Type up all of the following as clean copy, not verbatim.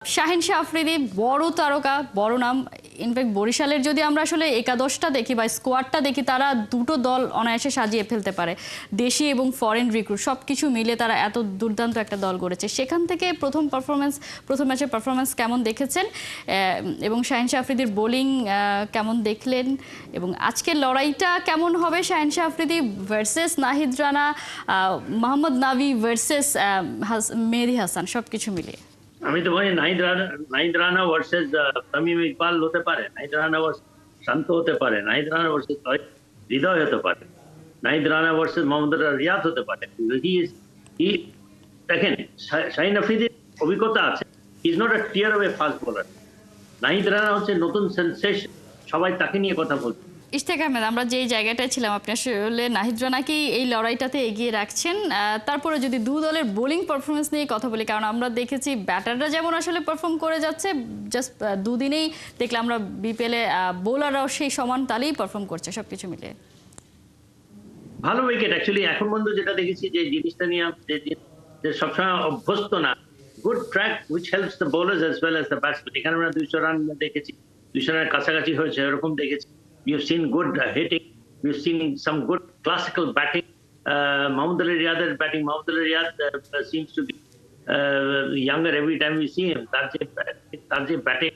শাহিন শাহ আফ্রিদি বড় তারকা, বড় নাম। ইনফ্যাক্ট বরিশালের যদি আমরা আসলে একাদশটা দেখি বা স্কোয়াডটা দেখি, তারা দুটো দল অনায়াসে সাজিয়ে ফেলতে পারে। দেশি এবং ফরেন রিক্রুট সব কিছু মিলে তারা এত দুর্দান্ত একটা দল গড়েছে। সেখান থেকে প্রথম ম্যাচের পারফরমেন্স কেমন দেখেছেন এবং শাহিন শাহ আফ্রিদির বোলিং কেমন দেখলেন, এবং আজকের লড়াইটা কেমন হবে শাহিন শাহ আফ্রিদি ভার্সেস নাহিদ রানা, মোহাম্মদ নাবি ভার্সেস মেহেদী হাসান, সব কিছু মিলিয়ে? আমি তো বলি নাহিদ রানা ভার্সেস তামিম ইকবাল হতে পারে, নাহিদ রানা ভার্সেস শান্ত হতে পারে, নাহিদ রানা ভার্সেস হৃদয় হতে পারে, নাহিদ রানা ভার্সেস মোহাম্মদ রিয়াদ হতে পারে। দেখেন, শাহিন আফ্রিদির অভিজ্ঞতা আছে, is not a clear way fast bowler. Nahid Rana হচ্ছে নতুন সেন্সেশন, সবাই তাকে নিয়ে কথা বলছে। ইশতিয়াক আহমেদ, আমরা যেই জায়গাটায় ছিলাম, আপনি আসলে নাহিদ রানাকেই এই লড়াইটাতে এগিয়ে রাখছেন। তারপরে যদি দু দলের বোলিং পারফরমেন্স নিয়ে কথা বলি, কারণ আমরা দেখেছি ব্যাটাররা যেমন আসলে পারফর্ম করে যাচ্ছে, জাস্ট দুদিনেই দেখলাম আমরা বিপিএলে বোলাররাও সেই সমান তালেই পারফর্ম করছে, সবকিছু মিলে ভালো উইকেট। অ্যাকচুয়ালি এখন পর্যন্ত যেটা দেখেছি, যে জিনিসটা নিয়ে যে সবসময় অভ্যস্ত না, good track which helps the bowlers as well as the batsman. এখানে আমরা 200 রান দেখেছি, 200 রানের কাছাকাছি হয়েছে, এরকম দেখেছি। We've seen good hitting. We've seen some good classical batting. Mohammad Ali Riyad's batting. Mohammad Ali Riyad seems to be younger every time we see him. তার যে ব্যাটিং,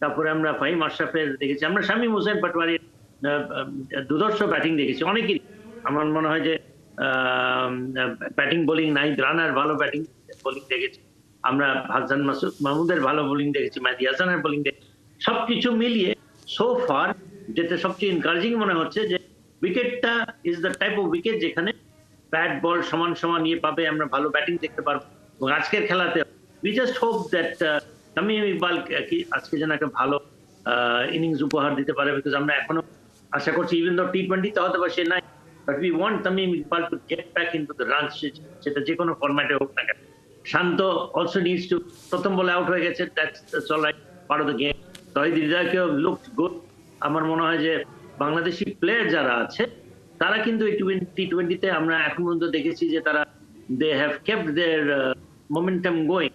তারপরে আমরা ফাহিম আশরাফের দেখেছি, আমরা শামীম হোসেন পাটোয়ারির দুর্ধর্ষ ব্যাটিং দেখেছি অনেকেরই। আমার মনে হয় যে ব্যাটিং বোলিং, নাহিদ রানার ভালো ব্যাটিং বোলিং দেখেছি আমরা, হাসান মাহমুদের ভালো বোলিং দেখেছি, মেহেদী হাসানের বোলিং দেখেছি। সবকিছু মিলিয়ে সো ফার যেটা সবচেয়ে এনকারেজিং মনে হচ্ছে, যে উইকেটটা is the type of wicket যেখানে ব্যাট বল সমান সমান ইয়ে পাবে, আমরা ভালো ব্যাটিং দেখতে পারবো। এবং আজকের খেলাতে we just hope that Tamim Iqbal আজকে যেন একটা ভালো ইনিংস উপহার দিতে পারে, বিকজ আমরা এখনো আশা করছি, ইভেন দো টি20 তে হয়তো বা সে নাই, but we want Tamim Iqbal to get back into the runs, সেটা যে কোনো ফরম্যাটে হোক না কেন। শান্ত অলসো নিডস টু, প্রথম বলে আউট হয়ে গেছে, that's all right, part of the game. Towhid হৃদয়কেও লুকড গুড। আমার মনে হয় যে বাংলাদেশি প্লেয়ার যারা আছে, তারা কিন্তু এই টি20 তে আমরা এখন পর্যন্ত দেখেছি যে তারা they have kept their momentum going.